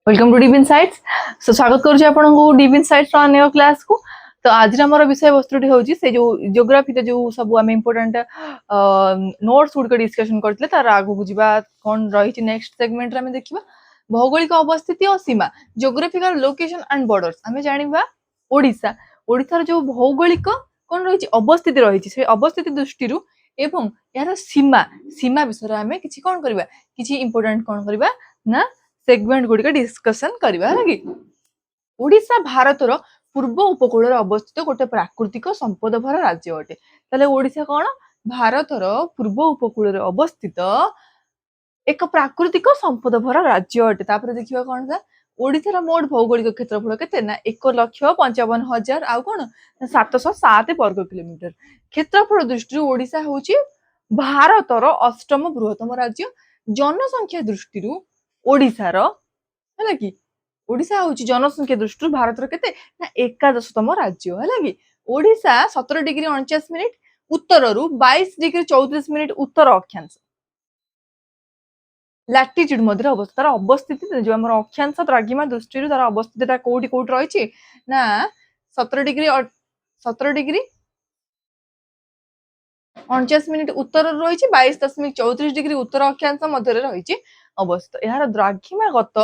Welcome to deep insights. So स्वागत करूँ आपको डीप इनसाइट्स अन्य क्लास को। तो आज आम विषय वस्तुटी हूँ से जो जियोग्राफी जो सब आम इम्पोर्टाट नोट्स गुड़िक डिस्कसन करते तार आगू जा कौन रही नेक्स्ट सेगमेंट आम देखा भौगोलिक अवस्थिति और सीमा जियोग्राफिकल लोकेशन एंड बॉर्डर्स आम जाना ओडिशा ओडिशार जो भौगोलिक कौन रही अवस्थिति रही से अवस्थिति दृष्टि एवं यार सीमा सीमा विषय आम कि कौन करवा कि इम्पोर्टाट कौन करवा ना सेगमेंट गुड़िक डिस्कसन करवा कि ओडिशा भारतर पूर्व उपकूल अवस्थित गोटे प्राकृतिक संपद भर राज्य अटे। ताले ओडिशा कौन भारतर पूर्व उपकूल अवस्थित एक प्राकृतिक संपद भर राज्य अटे। तापर देखिबा कौन सा ओडिशार मोट भौगोलिक क्षेत्रफल केते ना 1,55,000 आउ कौन 707 वर्ग किलोमीटर। क्षेत्रफल दृष्टि ओडिशा होची भारतर अष्टम बृहत्तम राज्य। जनसंख्या दृष्टि ओडिशार है कि ओडिशा होची जनसंख्या दृष्टि भारतर केते ना 11तम राज्य है कि ओडिशा 17 डिग्री 49 मिनिट उत्तर रु 22 डिग्री 34 मिनिट उत्तर अक्षांश लैटिट्यूड मध्य अवस्थित। तार अवस्थिति जो आम अक्षांश द्राघिमा दृष्टि तार अवस्थित कोटी कोटी रही ना 17 डिग्री 49 मिनिट उत्तर रही 22.34 डिग्री उत्तर अक्षांश मध्य रही अवस्थित। यार द्राघिमागत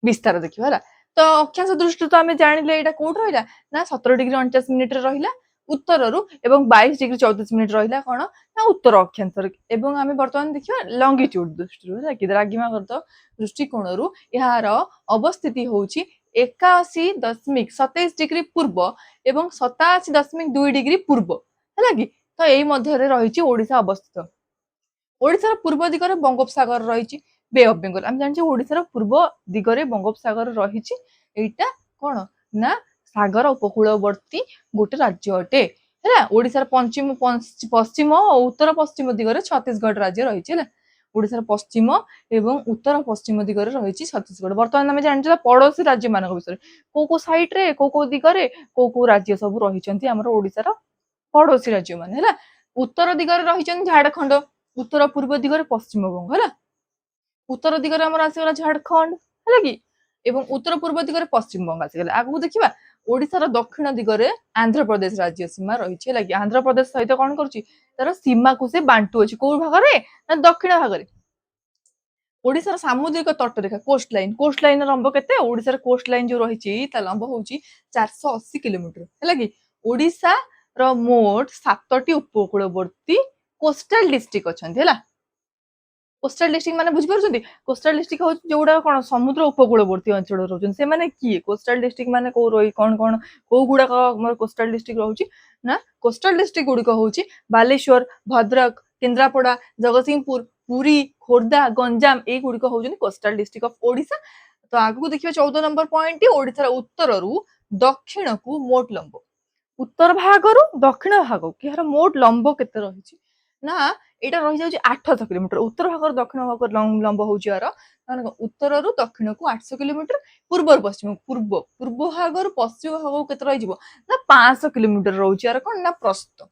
विस्तार देखिए है तो अक्षांश दृष्टि तो आम जानिले यहाँ कौट रहा ना 17 डिग्री 49 मिनिट रहा उत्तर रु 22 डिग्री 34 मिनिट रहा कौन ना उत्तर अक्षांश एवं आम बर्तमान देखिए लंगिट्यूड दृष्टि कि द्राघिमागत दृष्टिकोण यार अवस्थिति होची 81.27 डिग्री पूर्व एवं 87.2 डिग्री पूर्व है कि तो यही मध्य रही ओडिशा अवस्थित। ओडिशार पूर्व दिगरे बंगोपसागर रही बे ऑफ बेंगल आम जान ओडिशार पूर्व दिगरे बंगोपसागर रही एटा कौन ना सागर उपकूलवर्ती गोटे राज्य अटे है। ओडिशार पश्चिम पश्चिम और उत्तर पश्चिम दिगरे छत्तीसगढ़ राज्य रही है। ओडिशार पश्चिम एवं उत्तर पश्चिम दिगरे रही छत्तीसगढ़। बर्तमान आम जान पड़ोशी राज्य मान विषय को साइड रे को दिगरे को राज्य सब रही ओडिशार पड़ोशी राज्य मान है। उत्तर दिगरे रही झारखंड उत्तर पूर्व दिगरे पश्चिम बंग है। उत्तर दिगरे आमर आसीगला झारखंड है कि एवं उत्तर पूर्व दिगरे पश्चिम बंग आसीगला। आगु देखिबा ओडिशार दक्षिण दिगरे आंध्र प्रदेश राज्य सीमा रही है कि आंध्र प्रदेश सहित कौन करुच्ची तार सीमा को से बांटू अच्छी कौ भाग ना दक्षिण भाग ओडिशार सामुद्रिक तटरेखा कोस्ट लाइन लंब केते ओडिशार कोस्ट लाइन जो रही लंब होची 480 किलोमीटर है कि ओडिशा रो मोट 7टी उपकूलवर्ती कोस्टल डिस्ट्रिक्ट अच्छा है। कोस्टल डिस्ट्रिक्ट माने बुझी पारुछंती कोस्टल डिस्ट्रिक्ट हो जोड़ा कोन समुद्र उपकूलवर्ती अंचल रहउछन से माने की कोस्टल डिस्ट्रिक्ट माने को रही कोन कोन को गुडा हमर कोस्टल डिस्ट्रिक्ट रहउची ना कोस्टल डिस्ट्रिक्ट गुडी को होची बालेश्वर भद्रक केन्द्रापड़ा जगतसिंहपुर पुरी खोर्धा गंजाम ए गुडी को होजन कोस्टल डिस्ट्रिक्ट ऑफ ओडिशा। तो आगु देखिबा 14 नंबर पॉइंट ओडिसा उत्तर रु दक्षिण को मोट लंब उत्तर भाग रु दक्षिण भाग कि यार मोट लंब केते रही ना एटा रही जाउची 800 किलोमीटर उत्तर भाग दक्षिण भाग लंब होची यार उत्तर रु दक्षिण को 800 किलोमीटर पूर्व पश्चिम पूर्व पूर्व भाग रु पश्चिम भाग केते रही जिवो ना 500 किलोमीटर रहउची यार कोन ना प्रस्थ।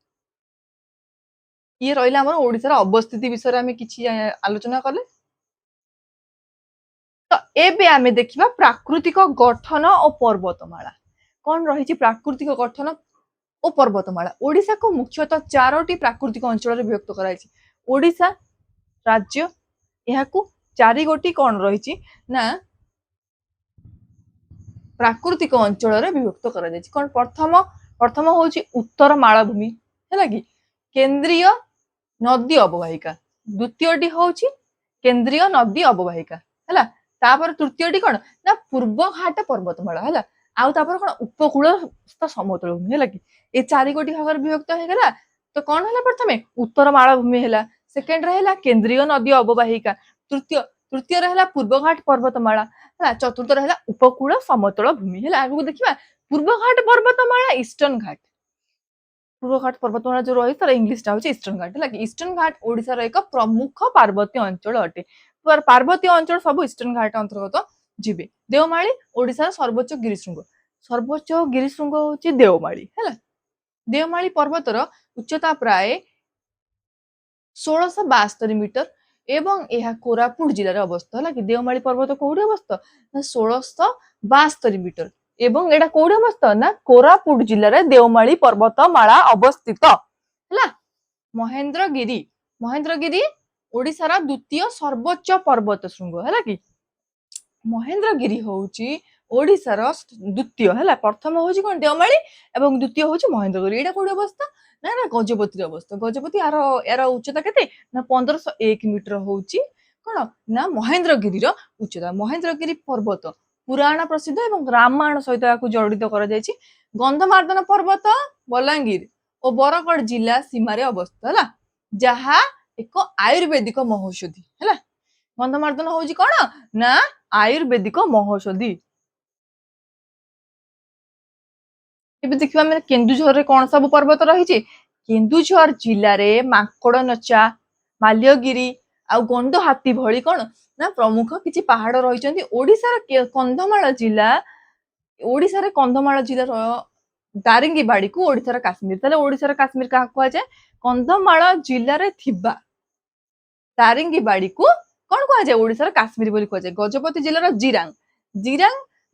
ये रहिला हमर ओडिसा अवस्थिति विषय आमे किछि आलोचना कले। तो एबे आमे देखिबा प्राकृतिक गठन और पर्वतमाला कौन रही प्राकृतिक गठन और पर्वतमाला। ओडिशा को मुख्यतः 4टी प्राकृतिक अंचल विभक्त कराई ओडिशा राज्य यहाँ 4 गोटी कौन रही ना प्राकृतिक अंचल विभक्त करा कौन प्रथम प्रथम होची उत्तर मालभूमि है कि केंद्रीय नदी अववाहिका द्वितीयटी होची केंद्रीय नदी अववाहिका है तापर तृतीयटी कौन ना पूर्व घाट पर्वतमाला है आउ तापर कौन उपकूलस्थ समतल भूमि है कि ये 4 गोटी भाग विभक्त होगा। तो कौन है प्रथम उत्तर मालभूमि है सेकेंड रहा केंद्रीय नदी अववाहिका तृतीय तृतीय रहा पूर्व घाट पर्वतमाला है चतुर्थ रहा उपकूल समतल भूमि है। आगू देखिए पूर्व घाट पर्वतमाला ईस्टर्न घाट पूर्व घाट पर्वतमाला जो रही तार इंग्लीश टा ईस्टर्न घाट है कि ईस्टर्न घाट ओडिशार एक प्रमुख पार्वत्य अंचल अटे। पार्वत्य अंचल सब ईस्टर्न घाट अंतर्गत जीवे। देवमाली ओडिशार सर्वोच्च गिरिशृंग होची देवमाली है। देवमाली पर्वतर उच्चता प्राय 1672 मीटर ଏବଂ ଏହା କୋରାପୁଟ ଜିଲ୍ଲାରେ ଅବସ୍ଥିତ ହେଲା କି ଦେଓମାଳି ପର୍ବତ କୋଉଠି ଅବସ୍ଥିତ ନା 1672 ମିଟର ଏବଂ ଏଟା କୋଉଠି ଅବସ୍ଥିତ ନା କୋରାପୁଟ ଜିଲ୍ଲାରେ ଦେଓମାଳି ପର୍ବତମାଳା ଅବସ୍ଥିତ ହେଲା। ମହେନ୍ଦ୍ରଗିରି ମହେନ୍ଦ୍ରଗିରି ଓଡିଶାର ଦ୍ୱିତୀୟ ସର୍ବୋଚ୍ଚ ପର୍ବତ ଶୃଙ୍ଗ ହେଲା କି ମହେନ୍ଦ୍ରଗିରି ହଉଛି ଓଡିଶାର ଦ୍ୱିତୀୟ ହେଲା ପ୍ରଥମ ହଉଛି କଣ ଦେଓମାଳି ଏବଂ ଦ୍ୱିତୀୟ ହଉଛି ମହେନ୍ଦ୍ରଗିରି ଏଇଟା କୋଉଠି ଅବସ୍ଥା ନା ଏଟା ଗଜପତିରେ ଅବସ୍ଥା ଗଜପତି ଏହାର ଉଚ୍ଚତା କେତେ ନା 1501 ମିଟର ହଉଛି କଣ ନା ମହେନ୍ଦ୍ରଗିରିର ଉଚ୍ଚତା ମହେନ୍ଦ୍ରଗିରି ପର୍ବତ ପୁରାଣ ପ୍ରସିଦ୍ଧ ଏବଂ ରାମାୟଣ ସହିତ ଏହାକୁ ଜଡିତ କରାଯାଇଛି ଗନ୍ଧମାର୍ଦ୍ଦନ ପର୍ବତ ବଲାଙ୍ଗୀର ଓ ବରଗଡ଼ ଜିଲ୍ଲା ସୀମାରେ ଅବସ୍ଥିତ ହେଲା ଯାହା ଏକ ଆୟୁର୍ବେଦିକ ମହୌଷଧି ହେଲା ଗନ୍ଧମାର୍ଦ୍ଦନ ହଉଛି କଣ ନା ଆୟୁର୍ବେଦିକ ମହୌଷଧି। ଏବେ ଦେଖିବା ଆମେ କେନ୍ଦୁଝରରେ କଣ ସବୁ ପର୍ବତ ରହିଛି କେନ୍ଦୁଝର ଜିଲ୍ଲାରେ ମାଙ୍କଡନଚା ମାଲ୍ୟଗିରି ଆଉ ଗଣ୍ଡ ହାତୀ ଭଳି କଣ ନା ପ୍ରମୁଖ କିଛି ପାହାଡ ରହିଛନ୍ତି ଓଡିଶାରେ କନ୍ଧମାଳ ଜିଲ୍ଲାର ଦାରିଙ୍ଗିବାଡିକୁ ଓଡିଶାର କାଶ୍ମୀର ତାହେଲେ ଓଡିଶାର କାଶ୍ମୀର କାହାକୁ କୁହାଯାଏ କନ୍ଧମାଳ ଜିଲ୍ଲାରେ ଥିବା ଦାରିଙ୍ଗିବାଡିକୁ କଣ କୁହାଯାଏ ଓଡିଶାର କାଶ୍ମୀର ବୋଲି କୁହାଯାଏ ଗଜପତି ଜିଲ୍ଲାର ଜିରାଙ୍ଗ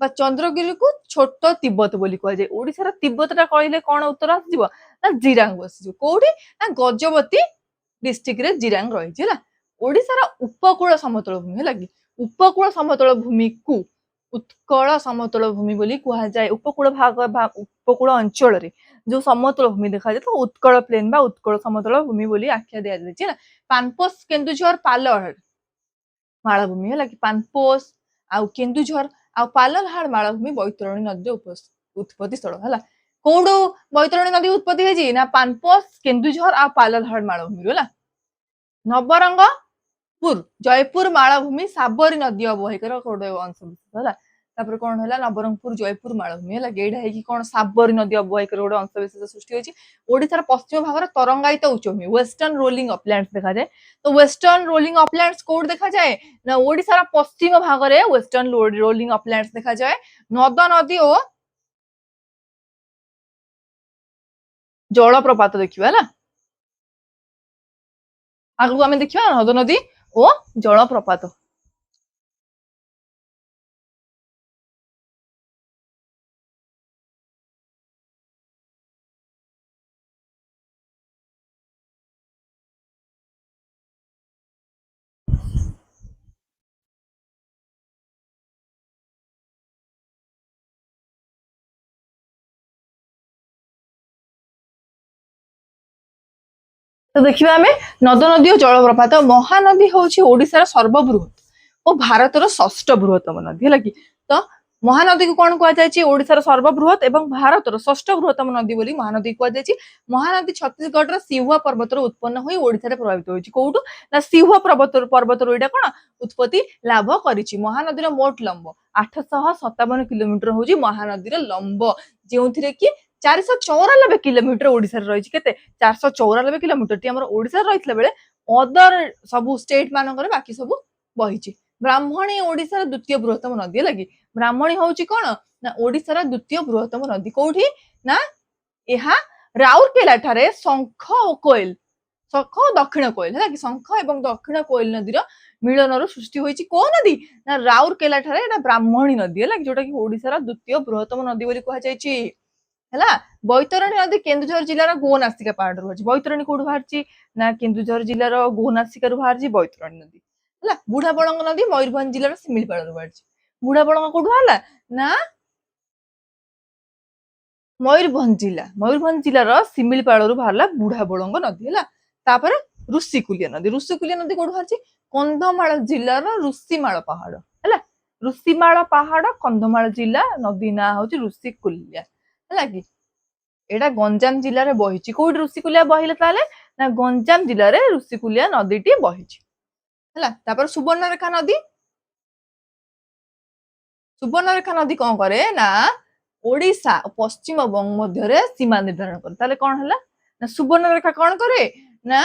ବା ଚନ୍ଦ୍ରଗିରିକୁ ଛୋଟ ତିବ୍ବତ ବୋଲି କୁହାଯାଏ ଓଡିଶାର ତିବ୍ବତ ଟା କହିଲେ କଣ ଉତ୍ତର ଆସିଯିବ ନା ଜିରାଙ୍ଗ ବସିଯିବ କୋଉଠି ନା ଗଜପତି ଡିଷ୍ଟ୍ରିକ୍ଟରେ ଜିରାଙ୍ଗ ରହିଛି ହେଲା ଓଡିଶାର ଉପକୂଳ ସମତଳ ଭୂମି ହେଲା କି ଉପକୂଳ ସମତଳ ଭୂମିକୁ ଉତ୍କଳ ସମତଳ ଭୂମି ବୋଲି କୁହାଯାଏ ଉପକୂଳ ଅଞ୍ଚଳରେ ଯୋଉ ସମତଳ ଭୂମି ଦେଖାଯାଏ ତ ଉତ୍କଳ ପ୍ଲେନ ବା ଉତ୍କଳ ସମତଳ ଭୂମି ବୋଲି ଆଖ୍ୟା ଦିଆଯାଇଛି ହେଲା ପାନପୋଷ କେନ୍ଦୁଝର ପାଲହାଡ ମାଳଭୂମି ହେଲା କି ପାନପୋଷ ଆଉ କେନ୍ଦୁଝର ଆଉ ପାଲହାଡ ମାଳଭୂମି ବୈତରଣୀ ନଦୀର ଉତ୍ପତ୍ତି ସ୍ଥଳ ହେଲା କୋଉଠୁ ବୈତରଣୀ ନଦୀ ଉତ୍ପତ୍ତି ହେଇଛି ନା ପାନପୋଷ କେନ୍ଦୁଝର ଆଉ ପାଲହାଡ ମାଳଭୂମିରୁ ହେଲା ନବରଙ୍ଗପୁର ଜୟପୁର ମାଳଭୂମି ସାବରୀ ନଦୀ ଅବବାହିକାର ଗୋଟେ ଅଂଶ ବିଶେଷ ହେଲା ତାପରେ କଣ ହେଲା ନବରଙ୍ଗପୁର ଜୟପୁର ମାଳଭୂମି ହେଲା ଏଇଟା ହେଇକି କଣ ସାବରୀ ନଦୀ ଅବବାହିକାର ଗୋଟେ ଅଂଶ ବିଶେଷ ସୃଷ୍ଟି ହୋଇଛି ଓଡିଶାର ପଶ୍ଚିମ ଭାଗରେ ତରଙ୍ଗାୟିତ ଉଚ୍ଚଭୂମି ୱେଷ୍ଟର୍ଣ୍ଣ ରୋଲିଂ ଅପଲ୍ୟାଣ୍ଡସ ଦେଖାଯାଏ ତ ୱେଷ୍ଟର୍ଣ୍ଣ ରୋଲିଂ ଅପଲ୍ୟାଣ୍ଡସ କୋଉଠି ଦେଖାଯାଏ ନା ଓଡିଶାର ପଶ୍ଚିମ ଭାଗରେ ୱେଷ୍ଟର୍ଣ୍ଣ ରୋଲିଂ ଅପଲ୍ୟାଣ୍ଡସ ଦେଖାଯାଏ ନଦ ନଦୀ ଓ ଜଳପ୍ରପାତ ଦେଖିବା ହେଲା ଆଗକୁ ଆମେ ଦେଖିବା ନଦ ନଦୀ ଓ ଜଳପ୍ରପାତ ତ ଦେଖିବା ଆମେ ନଦ ନଦୀ ଓ ଜଳପ୍ରପାତ ମହାନଦୀ ହଉଛି ଓଡିଶାର ସର୍ବବୃହତ ଓ ଭାରତର ଷଷ୍ଠ ବୃହତ୍ତମ ନଦୀ ହେଲା କି ତ ମହାନଦୀକୁ କଣ କୁହାଯାଇଛି ଓଡିଶାର ସର୍ବବୃହତ ଏବଂ ଭାରତର ଷଷ୍ଠ ବୃହତ୍ତମ ନଦୀ ବୋଲି ମହାନଦୀ କୁହାଯାଇଛି ମହାନଦୀ ଛତିଶଗଡର ସିହୁଆ ପର୍ବତରୁ ଉତ୍ପନ୍ନ ହୋଇ ଓଡିଶାରେ ପ୍ରଭାବିତ ହୋଇଛି କୋଉଠୁ ନା ସିହୁଆ ପର୍ବତରୁ ଏଇଟା କଣ ଉତ୍ପତ୍ତି ଲାଭ କରିଛି ମହାନଦୀର ମୋଟ ଲମ୍ବ 857 କିଲୋମିଟର ହଉଛି ମହାନଦୀର ଲମ୍ବ ଯେଉଁଥିରେ କି 494 କିଲୋମିଟର ଓଡିଶାରେ ରହିଛି କେତେ 494 କିଲୋମିଟର ଟି ଆମର ଓଡିଶାରେ ରହିଥିଲା ବେଳେ ଅଦର ସବୁ ଷ୍ଟେଟ ମାନଙ୍କରେ ବାକି ସବୁ ବହିଛି ବ୍ରାହ୍ମଣୀ ଓଡିଶାର ଦ୍ୱିତୀୟ ବୃହତ୍ତମ ନଦୀ ହେଲା କି ବ୍ରାହ୍ମଣୀ ହଉଛି କଣ ନା ଓଡିଶାର ଦ୍ୱିତୀୟ ବୃହତ୍ତମ ନଦୀ କୋଉଠି ନା ଏହା ରାଉରକେଲା ଠାରେ ଶଙ୍ଖ ଓ ଦକ୍ଷିଣ କୋଏଲ ହେଲା କି ଶଙ୍ଖ ଏବଂ ଦକ୍ଷିଣ କୋଏଲ ନଦୀର ମିଳନରୁ ସୃଷ୍ଟି ହୋଇଛି କୋଉ ନଦୀ ନା ରାଉରକେଲା ଠାରେ ଏଟା ବ୍ରାହ୍ମଣୀ ନଦୀ ହେଲା କି ଯୋଉଟା କି ଓଡିଶାର ଦ୍ୱିତୀୟ ବୃହତ୍ତମ ନଦୀ ବୋଲି କୁହାଯାଇଛି ହେଲା ବୈତରଣୀ ନଦୀ କେନ୍ଦୁଝର ଜିଲ୍ଲାର ଗୋନାସିକା ପାହାଡରୁ ଅଛି ବୈତରଣୀ କୋଉଠୁ ବାହାରିଛି ନା କେନ୍ଦୁଝର ଜିଲ୍ଲାର ଗୋନାସିକାରୁ ବାହାରିଛି ବୈତରଣୀ ନଦୀ ହେଲା ବୁଢାବଳଙ୍ଗ ନଦୀ ମୟୂରଭଞ୍ଜ ଜିଲ୍ଲାର ଶିମିଳିପାଳରୁ ବାହାରିଛି ବୁଢାବଳଙ୍ଗ କୋଉଠୁ ବାହାରିଲା ନା ମୟୂରଭଞ୍ଜ ଜିଲ୍ଲାର ଶିମିଳିପାଳରୁ ବାହାରିଲା ବୁଢାବଳଙ୍ଗ ନଦୀ ହେଲା ତାପରେ ଋଷିକୁଲିଆ ନଦୀ କୋଉଠୁ ବାହାରିଛି କନ୍ଧମାଳ ଜିଲ୍ଲାର ଋଷିମାଳ ପାହାଡ ହେଲା ଋଷିମାଳ ପାହାଡ କନ୍ଧମାଳ ଜିଲ୍ଲା ନଦୀ ନାଁ ହଉଛି ଋଷିକୁଲିଆ ହେଲା କି ଏଇଟା ଗଞ୍ଜାମ ଜିଲ୍ଲାରେ ବହିଛି କୋଉଠି ଋଷିକୁଲିଆ ବହିଲେ ତାହେଲେ ନା ଗଞ୍ଜାମ ଜିଲ୍ଲାରେ ଋଷିକୁଲିଆ ନଦୀଟି ବହିଛି ହେଲା ତାପରେ ସୁବର୍ଣ୍ଣରେଖା ନଦୀ କଣ କରେ ନା ଓଡିଶା ଓ ପଶ୍ଚିମବଙ୍ଗ ମଧ୍ୟରେ ସୀମା ନିର୍ଦ୍ଧାରଣ କରେ ତାହେଲେ କଣ ହେଲା ନା ସୁବର୍ଣ୍ଣରେଖା କଣ କରେ ନା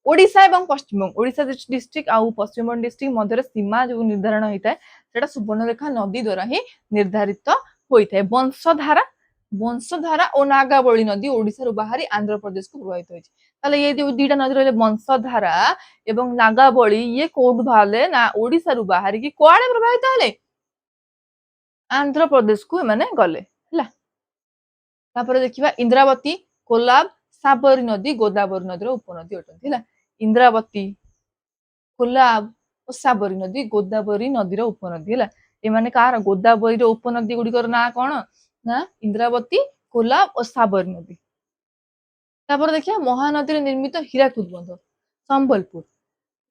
ଓଡିଶା ଏବଂ ପଶ୍ଚିମବଙ୍ଗ ଓଡିଶା ଡିଷ୍ଟ୍ରିକ୍ଟ ଆଉ ପଶ୍ଚିମବଙ୍ଗ ଡିଷ୍ଟ୍ରିକ୍ଟ ମଧ୍ୟରେ ସୀମା ଯୋଉ ନିର୍ଦ୍ଧାରଣ ହେଇଥାଏ ସେଟା ସୁବର୍ଣ୍ଣରେଖା ନଦୀ ଦ୍ୱାରା ହିଁ ନିର୍ଦ୍ଧାରିତ ହୋଇଥାଏ ବଂଶଧାରା ବଂଶଧାରା ଓ ନାଗାବଳୀ ନଦୀ ଓଡିଶାରୁ ବାହାରି ଆନ୍ଧ୍ରପ୍ରଦେଶକୁ ପ୍ରବାହିତ ହୋଇଛି। ତାହେଲେ ये जो दुईटा नदी रही बंशधारा एवं नागावली ये कोठू बाहर ना ओडिशारू बाहर की कुआड़े प्रभावित हेले आंध्रप्रदेश को एमाने गले ହେଲା। तापर देखिबा इंद्रावती कोलाब साबरी नदी गोदावरी नदीर उपनदी अटंती ହେଲା। इंद्रावती कोलाब और साबरी नदी गोदावरी नदीर उपनदी ହେଲା। एमाने कार गोदावरी उपनदी गुड़िकर ना कौन ना इंद्रावती कोलाब और साबरी नदी। तापर देखिए महानदी निर्मित हीराकुद बंध संबलपुर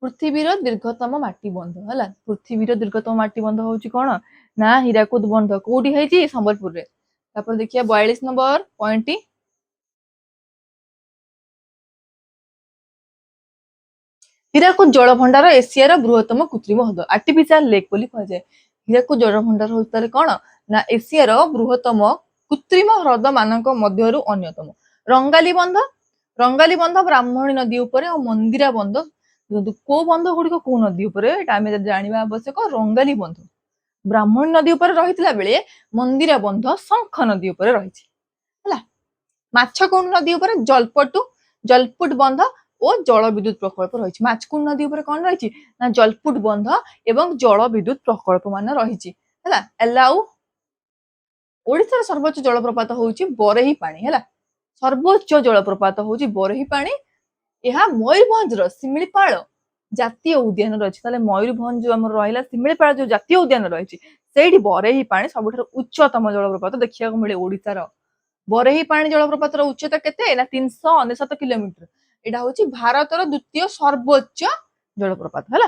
पृथ्वीर दीर्घतम माटी बंध है। पृथ्वीर दीर्घतम माटी बंध हूँ कौन ना हीराकुद बंध कौटी है संबलपुर रे। तापर देखिए 42 नंबर पॉइंट हीराकुद जलभंडार एशियार बृहत्तम कृत्रिम हृद आर्टिफिशियल लेक बोली कह जाए। हीराकुद जलभंडार होता कौन ना एशियार बृहत्तम कृत्रिम ह्रद मानक मध्यरु अन्यतम। रंगाली बंध ब्राह्मणी नदी उपर और मंदिरा बंध को बंध गुड़िक को नदी उपर आम जाना आवश्यक। रंगाली बंध ब्राह्मणी नदी उपर रही बेले मंदिरा बंध शंख नदी उपर रही। माछकुंड नदी उपर जलपुट बंध और जल विद्युत प्रकल्प रही। माछकुंड नदी उपर कौन रही ना जलपुट बंध एवं जल विद्युत प्रकल्प मान रही। ओडिशार सर्वोच्च जलप्रपात होउची बरेही पानी है। सर्वोच्च जलप्रपात होउची बरेही पानी। यह मयूरभंजर शिमिलीपाल जातीय उद्यान रही। मयूरभंज जो रहा शिमिलीपाल जो जातीय उद्यान रही से बरेही पानी सबुठ उच्चतम जलप्रपात देखा मिले। ओडिशार बरेही पानी जलप्रपात उच्चता केते ना 399 किलोमीटर। यहाँ हूँ भारतर द्वितीय सर्वोच्च जलप्रपात है।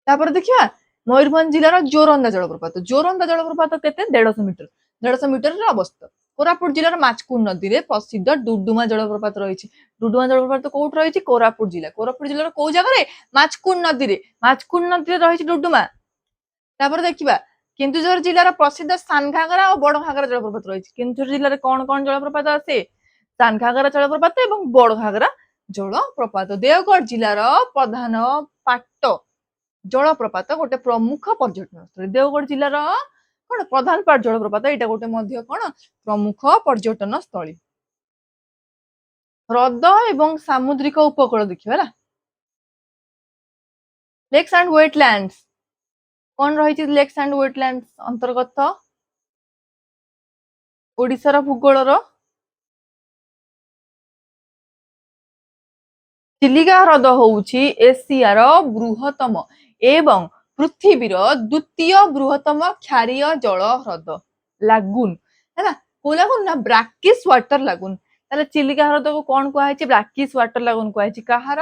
तापर देखिए मयूरभंज जिलार जोरंदा जलप्रपात केते 150 मीटर 150 मीटर अवस्थित। कोरापुट जिलार माचकुंड नदी में प्रसिद्ध डुडुमा जलप्रपात रही। डुडुमा जलप्रपात कौट रही कोरापुट जिला कौ जगह माचकुंड नदी रही डुडुमा। तापर देखिबा केन्दुझर जिलार प्रसिद्ध सानघागरा और बड़ घागरा जलप्रपात रही। केन्दुझर जिले कौन कौन जलप्रपात आसे सानघागरा जलप्रपात और बड़ घागरा जलप्रपात। देवगढ़ जिलार प्रधान पाट जलप्रपात गोटे प्रमुख पर्यटन स्थल। देवगढ़ जिलार कौन प्रधान पाट जलप्रपात यहाँ गोटे कौन प्रमुख पर्यटन स्थली। ह्रद एवं सामुद्रिक उपकूल देखिए लेक्स एंड वेटलैंड्स कौन रही लेक्स एंड वेटलैंड्स अंतर्गत ओडिशार भूगोलर चिलिका ह्रद होउची एशियार बृहत्तम एवं पृथ्वीर द्वितीय बृहत्तम क्षारीय जल ह्रद लागुन है। को लागुन ना ब्राकिस वाटर लागुन। ताले चिलिका ह्रद को कौन कहुई ब्राकिस वाटर लागुन कहुई कहार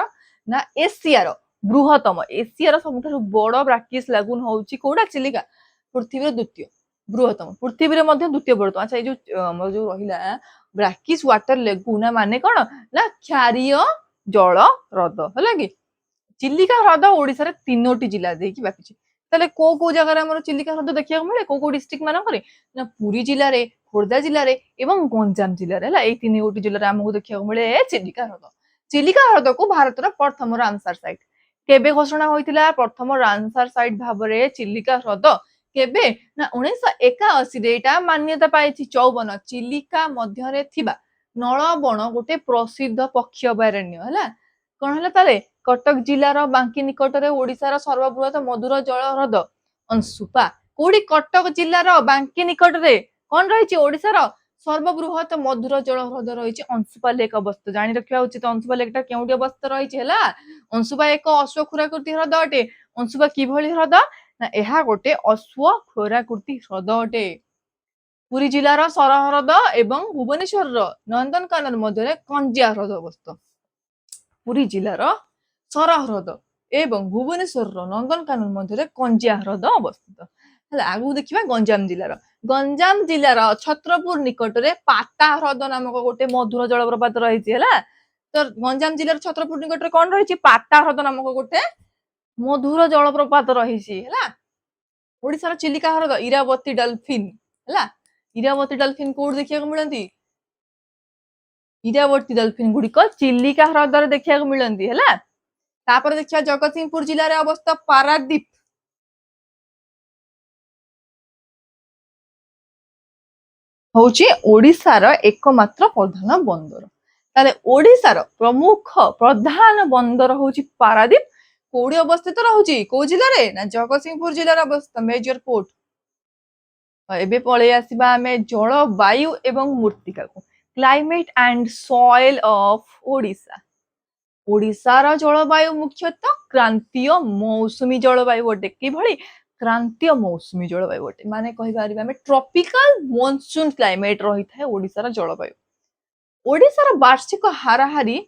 ना एशियार बृहत्तम एशियार सबुठ बड़ ब्राकिस लागुन होउची कोडा चिलिका पृथ्वीर द्वितीय बृहत्तम पृथ्वी द्वितीय बृहत्तम। अच्छा ये जो रहा ब्राकिस वाटर लागुन माने कौन ना क्षारीय जल ह्रद है कि चिलिका ह्रद ओडिशार 3टी जिला देखि बाकी ताले को जगह हमर चिलिका ह्रद देखिया मिले को डिस्ट्रिक्ट मानक ना पुरी जिले रे खोर्धा जिले रे एवं गंजाम जिले रे है। 3 जिले आमको देखिया मिले चिलिका ह्रद। चिलिका ह्रद को भारतर प्रथम रामसार साइट केबे घोषणा होइतिला प्रथम रामसार साइट भाबरे चिलिका ह्रद केबे ना 1981 रे एटा मान्यता पाइछि। 54 चिलिका मध्यरे थिबा नलबण गोटे प्रसिद्ध पक्षी अभयारण्य है कौन है ताले कटक जिलार बांकी निकटरे ओडिशार सर्वबृहत मधुर जल ह्रद अंशुपा कोडी कटक जिलार बांकी निकटरे कौन रही ओडिशार सर्वबृहत मधुर जल ह्रद रही अंशुपा लेक अवस्थित। जानी रखा उचित अंशुपा लेकटा केउटी अवस्थित रही है। अंशुपा एक अश्वखुराकृति ह्रद अटे। अंशुपा किभली ह्रद ना यह गोटे अश्वखोराकृति ह्रद अटे। पुरी जिलार सर ह्रद एवं भुवनेश्वर नंदनकानन मध्य कंजिया ह्रद अवस्थित। पुरी जिलार सर ह्रद एवं भुवनेश्वर नंदनकानन मध्य कंजिया ह्रद अवस्थित। आगु देखिबा गंजाम जिलार छत्रपुर निकटरे पाता ह्रद नामक गोटे मधुर जलप्रपात रही है। तो गंजाम जिलार छत्रपुर निकटरे कौन रही पाता ह्रद नामक गोटे मधुर जलप्रपात रही है। ओडिशार चिलिका ह्रद इरावती डॉल्फिन है। इरावती डॉल्फिन कोड देखिया मिलती इरावती डॉल्फिन गुड़िक चिलिका ह्रद देखा मिलती है। तापर देखिया जगतसिंहपुर जिले में अवस्थित पारादीप ହଉଛି ଓଡିଶାର एकमात्र ପ୍ରଧାନ ବନ୍ଦର। ତାହେଲେ ଓଡିଶାର ପ୍ରମୁଖ ପ୍ରଧାନ ବନ୍ଦର ହଉଛି ପାରାଦୀପ। କୋଉଠି ଅବସ୍ଥିତ ରହୁଛି, କୋଉ ଜିଲ୍ଲାରେ, ନା ଜଗତସିଂହପୁର ଜିଲ୍ଲାରେ ଅବସ୍ଥିତ ମେଜର ପୋର୍ଟ। ଏବେ ପଳେଇ ଆସିବା ଆମେ ଜଳବାୟୁ ଏବଂ ମୃତ୍ତିକାକୁ। Climate and soil of Odisha. ओडिशार जलवायु मुख्यतः क्रांतीय मौसुमी जलवायु अटे। किभଳି क्रांतीय मौसुमी जलवायु अटे, माने कहि पारिबा हमें ट्रॉपिकल मॉनसून क्लाइमेट रही थाए ओडिशार जलवायु। ओडिशार वार्षिक हाराहारी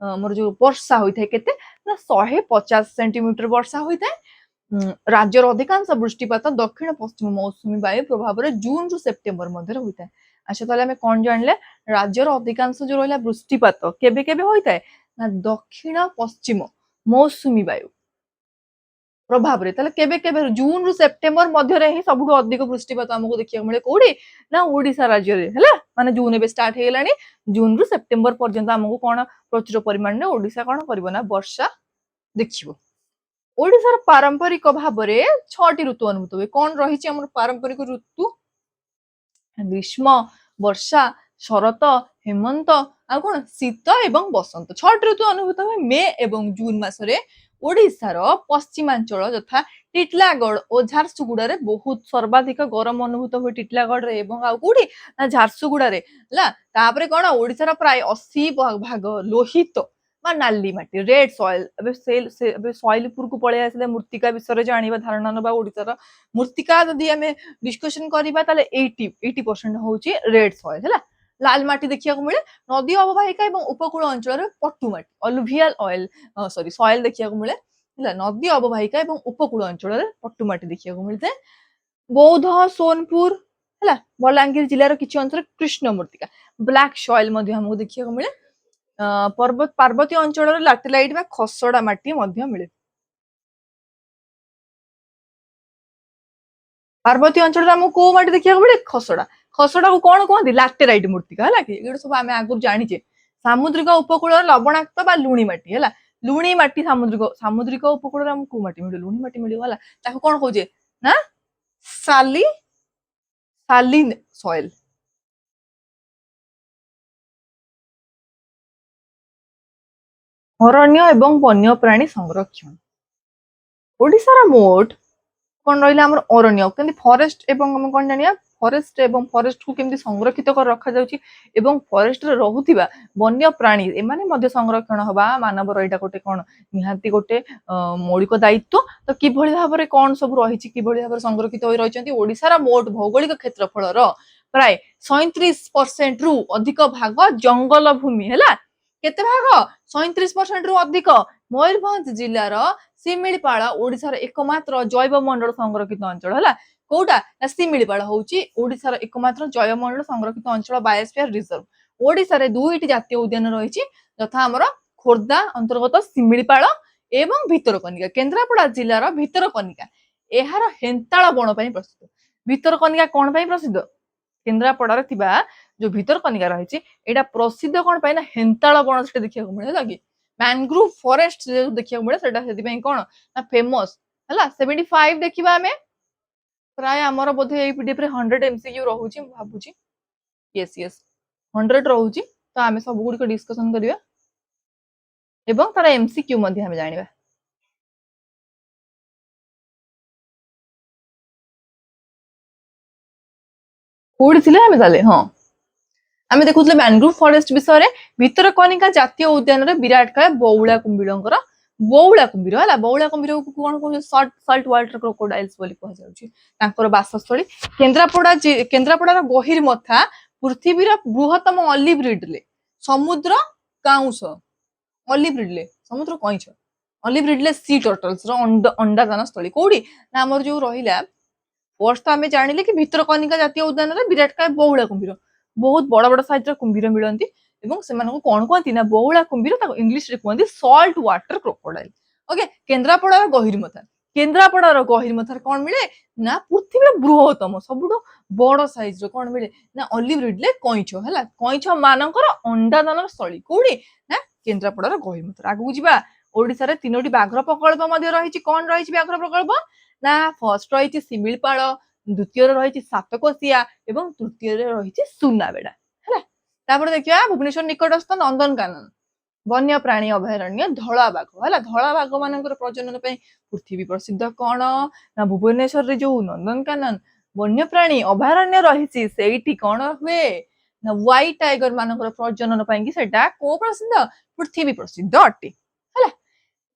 मोर जो वर्षा होई थाए केते ना 150 सेंटीमीटर वर्षा होई थाए। राज्यर अधिकांश वृष्टिपात दक्षिण पश्चिम मौसुमी वायु प्रभाव रे जून रु सेप्टेम्बर मध्य होई थाए। अच्छा ताले हमें कोन जानले, राज्यर अधिकांश जो रहला वृष्टिपात केबे केबे होई थाए ना दक्षिण पश्चिम मौसुमी वायु प्रभाव रे। ताले केबे केबे जून रु सेप्टेम्बर मध्य रे ही सबुठु अधिक वृष्टिपात हमको देखिया मिले कोडी ना ओडिशा राज्य रे हला। माने जून एबे स्टार्ट हे गेलानी, जून रु सेप्टेम्बर पर्यंत हमको कोन प्रचुर परिमाण रे ओडिशा कोन करबो ना वर्षा देखिबो। ओडिशार पारंपरिक भाव रे 6टी ऋतु अनुभूत हुए। कोन रहिछि हमर पारंपरिक ऋतु, ग्रीष्म, वर्षा, शरत, हेमंत आ कोन शीत एवं बसंत। 6टी ऋतु अनुभूत हुए मे एवं जून मासरे। ओडिशार पश्चिमांचल यथा टिटलागढ़ और झारसुगुड़ा रे बहुत सर्वाधिक गरम अनुभूत हुए टिटलागढ़ रे एवं आ कोडी ना झारसुगुड़ा रे हला। तापरे कोन ओडिशार प्राय 80 भाग लोहित बा नाली माटी रेड सॉइल। अबे सॉइल पुर को पळे आसले मृत्तिका विषय रे जानिबा धारणा नबा। ओडिशार मृत्तिका जदि हमें डिस्कशन करिबा ताले 80% होउची रेड सॉइल हला। लाल माटी देखिया को मिले। नदी अववाहिका एवं उपकूल अंचल रे पट्टू माटी अलुभियल ऑयल सॉरी सॉइल देखिया को मिले हला। नदी अववाहिका एवं उपकूल अंचल रे पट्टू माटी देखिया को मिलते। बौद्ध, सोनपुर हला बलांगीर जिल्लार किछि अंचल कृष्ण मृत्तिका ब्लैक सॉइल मध्ये हमको देखिया को मिले। पर्वत पार्वतीय अंचल रे लैटेराइट बा खसड़ा माटी मध्ये मिले। पार्वतीय अंचल हमको को माटी देखिया को मिले, खसड़ा। खसड़ा को कोन कहंदी, लैटेराइट मृत्तिका हला कि एगुड सब आमे आगु जानिचे। सामुद्रिक उपकूल लवणाक्त बा लुणी माटी हला। लुणी माटी सामुद्रिक सामुद्रिक उपकूल हमको को माटी मिले, लुणी माटी मिले हला। ताको कोन कहूजे ना सालिन सॉइल। अरण्य एवं वन्य प्राणी संरक्षण। ओडिशार मोट कोन रहिला हमर अरण्य केंदी फॉरेस्ट एवं हम कोन जानिया फॉरेस्ट एवं फॉरेस्ट को केंदी संरक्षित कर रखा जाउची एवं फॉरेस्ट रे रहुथिबा वन्य प्राणी एमाने मध्ये संरक्षण हबा मानव रहिटा कोटे कोन निहांती कोटे मौलिक दायित्व। तो किभଳି भाबरे कोन सब रहिची किभଳି भाबरे संरक्षित होई रहिचंती। ओडिशार मोट भौगोलिक क्षेत्रफल रो प्राय 37% रु अधिक भाग जंगल भूमि हला। केते भाग 37% रु अधिक। मयूरभंज जिल्लार सिमिलीपाल ओडिशार एकमात्र जैव मंडल संरक्षित अंचल हला। कोउटा ना सिमिलीपाल होउची ओडिशार एकमात्र जैव मंडल संरक्षित अंचल बायोस्फीयर रिजर्व। ओडिशार दुईटी जातीय उद्यान रहिची यथा हमर खोर्धा अंतर्गत सिमिलीपाल एवं भितरकनिका। केन्द्रापड़ा जिल्लार भितरकनिका एहार हेन्ताळ बण पई प्रसिद्ध। भितरकनिका कोन पई प्रसिद्ध, केन्द्रापड़ा रे थिबा जो भितरकनिका रहिची एटा प्रसिद्ध कोन पई ना हेन्ताळ बण सेटा देखिया को मिले लागी। मैंग्रोव फॉरेस्ट जो देखिया को मिले सेटा सेति पई कोन ना फेमस हला। 75 देखिबा हमें प्राय हमर बोधे एई पीडीएफ रे 100 एमसीक्यू रहूची म भाबुची। Yes yes 100 रहूची। तो हमें सब गुडी को डिस्कशन करिया एवं तार एमसीक्यू मध्ये हमें जानिबा। कोडी थिले हमें ताले हां आमे देखुतले मैंग्रोव फॉरेस्ट विषय रे। भितरकनिका जातीय उद्यान रे विराट काय बौला कुंभीरंकर बौला कुंभीर हला। बौला कुंभीर को कोन कहू सॉल्ट वाटर क्रोकोडाइल्स बोली कह जाउची। तांकर वासस्थली केन्द्रापड़ा गहिर मथा पृथ्वीर बृहत्तम ऑलिव रिडले समुद्र काउंस ऑलिव रिडले समुद्र कइछ ऑलिव रिडले सी टर्टल्स रो अंडा दान स्थली कोडी ना हमर जो रहिला। फर्स्ट आमे जानिले कि भितरकनिका जातीय उद्यान रे विराट काय बौला कुंभीर बहुत बड़ बड़ साइज रो कुंभीर मिलंती एवं सेमानको कोन कहंती ना बौला कुंभीर ताको इंग्लिश रे कहंती salt water crocodile. Okay Kendrapara गहिर मथा। केन्द्रापड़ा गहिर मथार कोन मिले ना पृथ्वीर बृहत्तम सबुठो बड़ साइज रो कोन मिले ना ऑलिव रिडले कइछ हला। कइछ मानकर अंडा दान स्थली कोडी ना केन्द्रापड़ा गहिर मथार। आगु बुझिबा ओडिसा रे तीनोटी बाघ्र प्रकल्प मध्ये रहिछि। कोन रहिछि बाघ्र प्रकल्प ना फर्स्ट रहिछि सिमिलपाल, द्वितीय रही सातकोशिया एवं तृतीय रही सुनाबेड़ा है। तापर देखिए भुवनेश्वर निकटस्थ नंदनकानन वन्य प्राणी अभयारण्य धला बाघ है। धला बाघ मान प्रजनन पृथ्वी प्रसिद्ध कौन ना भुवनेश्वर रे जो नंदनकानन वन्य प्राणी अभयारण्य रही कौन हुए ना व्हाइट टाइगर मान प्रजनन को प्रसिद्ध पृथ्वी प्रसिद्ध अटे है।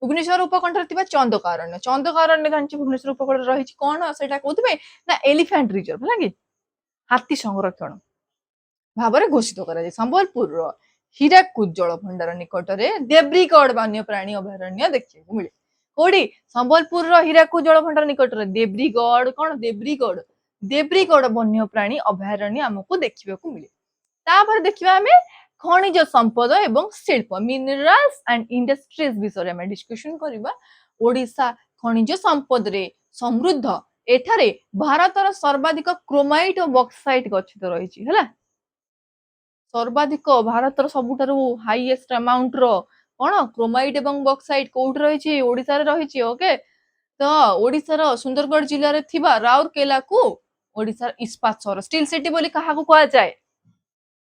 भुवनेश्वर उपकंठे चंदकारण्य चंदकारण्य जानी भुवनेश्वर उपकूल रही कौन से ना एलिफेंट रिजर्व है कि हाथी संरक्षण भाव में घोषित कर संबलपुर हीराकुद जलभंडार निकट में देब्रीगढ़ वन्य प्राणी अभयारण्य देखा मिले कौटी संबलपुर हीराकुद जलभंडार निकट में देब्रीगढ़ कौन देब्रीगढ़ वन्य प्राणी अभयारण्य आमको देखा मिले। तापर देखिए आम खनिज संपद एवं शिल्प मिनरल्स एंड इंडस्ट्रीज विषय में डिस्कशन करबा। ओडिशा खनिज संपद रे समृद्ध एठारे भारतर सर्वाधिक क्रोमाइट और बक्साइट गच्छित रही है। सर्वाधिक भारतर सबुठारु हाईएस्ट अमाउंट रो कौन क्रोमाइट एवं बक्साइट कोठी रही ओडिशा रे रही। ओके तो ओडिशार सुंदरगढ़ जिले में थिबा राउरकेला को ओडिशार इस्पात सहर स्टील सिटी बोली कहा कह जाए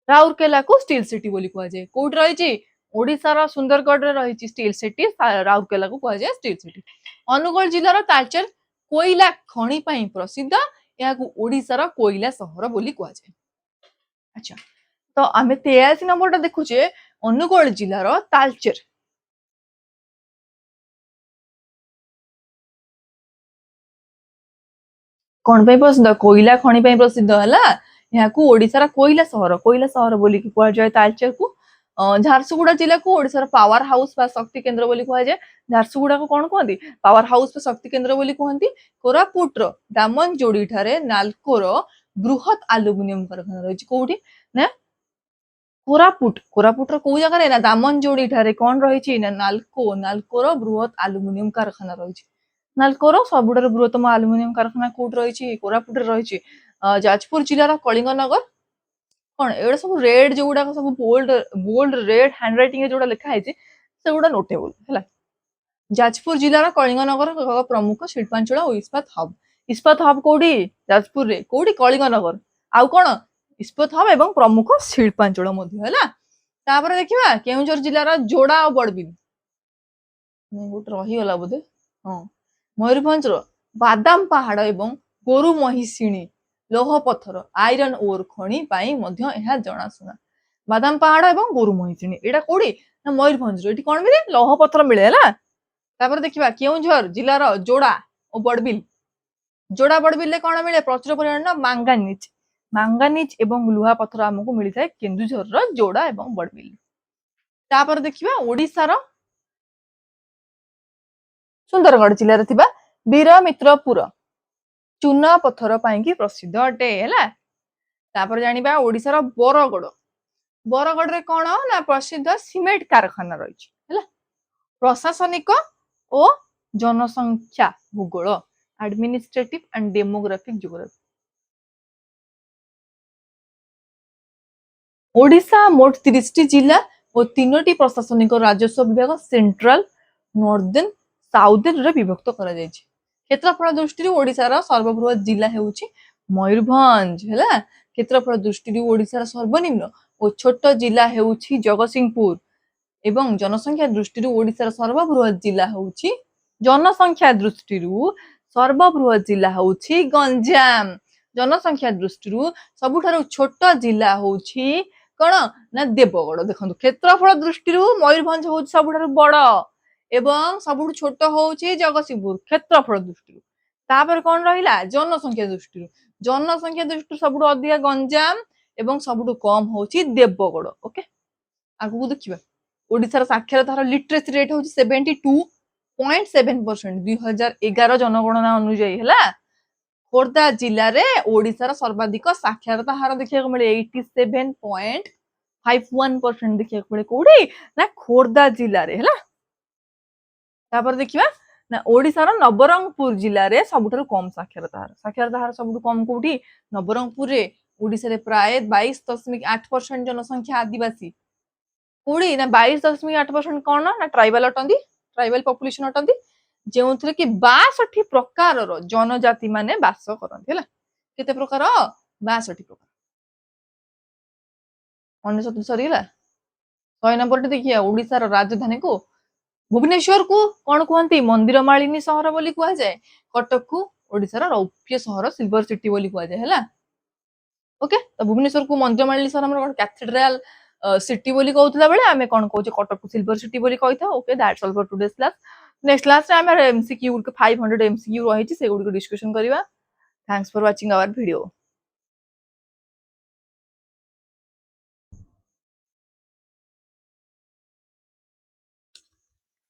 राउरकेला को स्टील सिटी बोली कह जाए कोठी रही ओडिशार सुंदरगढ़ रे रही स्टील सिटी राउरकेला को कह जाए स्टील सिटी। अनुगुल जिलार तालचेर कोयला खनि पई प्रसिद्ध या ओडिशार कोयला सहर बोली कह जाए। अच्छा तो आम 83 नंबर देखुचे अनुगुल जिलार तालचेर कौन प्रसिद्ध कोयला खनि प्रसिद्ध है यहाँ ओडिशार कोयला सहर बोली कह जाए तालचेर को। झारसुगुड़ा जिला को ओडिशार पावर हाउस बा शक्ति केन्द्र बोली कह जाए। झारसुगुड़ा को कौन कहती पावर हाउस बा शक्ति केन्द्र बोली कहती। कोरापुट दामनजोड़ी ठारे नाल्कोर बृहत आलुमिनियम कारखाना रही कौटी ना कोरापुट कौ जगह ना दामनजोड़ी ठारे कौन रही ना नाल्कोर बृहत आलुमिनियम कारखाना रही। नाल्कोर सबुठार बृहत्तम आलुमिनियम कारखाना कौट रही कोरापुट रही। जाजपुर जिलार कलिंगनगर कौन एगुड़ा सब रेड जो गुड़ाक सब बोल्ड रेड हैंड रईटिंग जो लिखाई से गुड़ा नोटेबल है। जाजपुर जिलार कलिंगनगर प्रमुख शिल्पांचल और इस्पात हब कौटी जाजपुर रे कौटी कलिंगनगर आउ कौन इस्पात हब एवं प्रमुख शिल्पांचल है। देखिए केउंझर जिलार जोड़ा और बड़बिल गोटे रहीगला बोधे हाँ मयूरभंज बादाम पहाड़ एवं गोरु महिषिणी लोह पत्थर आयरन ओर खनि जनाशुना बादाम पहाड़ एवं गोरु महिषिणी एटा कौड़ी ना मयूरभंज ये कौन मिले लौह पत्थर मिले है। देखिए केउंझर जिलार जोड़ा और बड़बिल जोड़ा बड़बिल कौन मिले प्रचुर परिमाण मांगानिज एवं लुहा पत्थर आमको मिलता है केन्दुझर जोड़ा एवं बड़बिल। देखिए ओडिशार सुंदरगढ़ जिले में वीरमित्रपुर चूना पत्थर पाई प्रसिद्ध अटे है। जानिबा ओडिशार बरगढ़ रे कौन ना प्रसिद्ध सीमेंट कारखाना रही है। प्रशासनिक और जनसंख्या भूगोल administrative and demographic geography Odisha मोट 30 जिला और 3 प्रशासनिक राजस्व विभाग सेंट्रल नॉर्दर्न साउदर्न रे विभक्त करा जायछि। क्षेत्रफल दृष्टि ओडिशार सर्वबृहत जिला हेउछि मयूरभंज है। क्षेत्रफल दृष्टि ओडिशार सर्वनिम्न और छोट जिला हेउछि जगतसिंहपुर एवं जनसंख्या दृष्टि ओडिशार सर्वबृहत जिला हेउछि जनसंख्या दृष्टि सर्वबृहत जिला हेउछि गंजाम। जनसंख्या दृष्टि सबुठारु छोट जिला होछि कौन ना देवगढ़। देखो क्षेत्रफल दृष्टि मयूरभंज होछि सबुठारु बड़ एवं सबुठु छोट होछि जगतसिंहपुर क्षेत्रफल दृष्टि। तापर कौन रहिला जनसंख्या दृष्टि सबुठु अधिक गंजाम एवं सबुठु कम होछि देवगढ़। ओके आगु देखिबा ओडिशार साक्षरता हार लिटरेसी रेट होछि 72.7% 2011 जनगणना अनुଯାयी है। खोर्धा जिले में ओडिशार सर्वाधिक साक्षरता हार देखा मिले 87.51% देखा मिले कौड़ी ना खोर्धा जिले में है। देखिए ना ओडिशार नवरंगपुर जिले में सबुठारु कम साक्षरता हार सबुठु कम कौटी नवरंगपुर रे ओडिशा रे प्राय 22.8% जनसंख्या आदिवासी कौड़ी ना 22.8% कौन ना ट्राइबल अटंती ट्राइबल पॉपुलेशन अटंती जो कि 62 प्रकार जनजाति माने बास करते है। केते प्रकार 62 प्रकार 69 सरीगला 100 नंबर देखिए ओडिशार राजधानी को भुवनेश्वर को कौन कहती मंदिर मालिनी सहर बोली कुआ जाए कटक को ओडिशार रौप्य सहर सिल्वर सिटी बोली कुआ जाए हैला ओके तो भुवनेश्वर को मंदिर मालिनी सहर हमर कैथेड्रल सिटी बोली कहउतला बेले आमे कोन कहउचे कटक को सिल्वर सिटी बोली कहिथा okay that's all for today's class next class रे आमे एमसीक्यू 500 एमसीक्यू रहिछि से गुडी को डिस्कशन करबा thanks for watching our video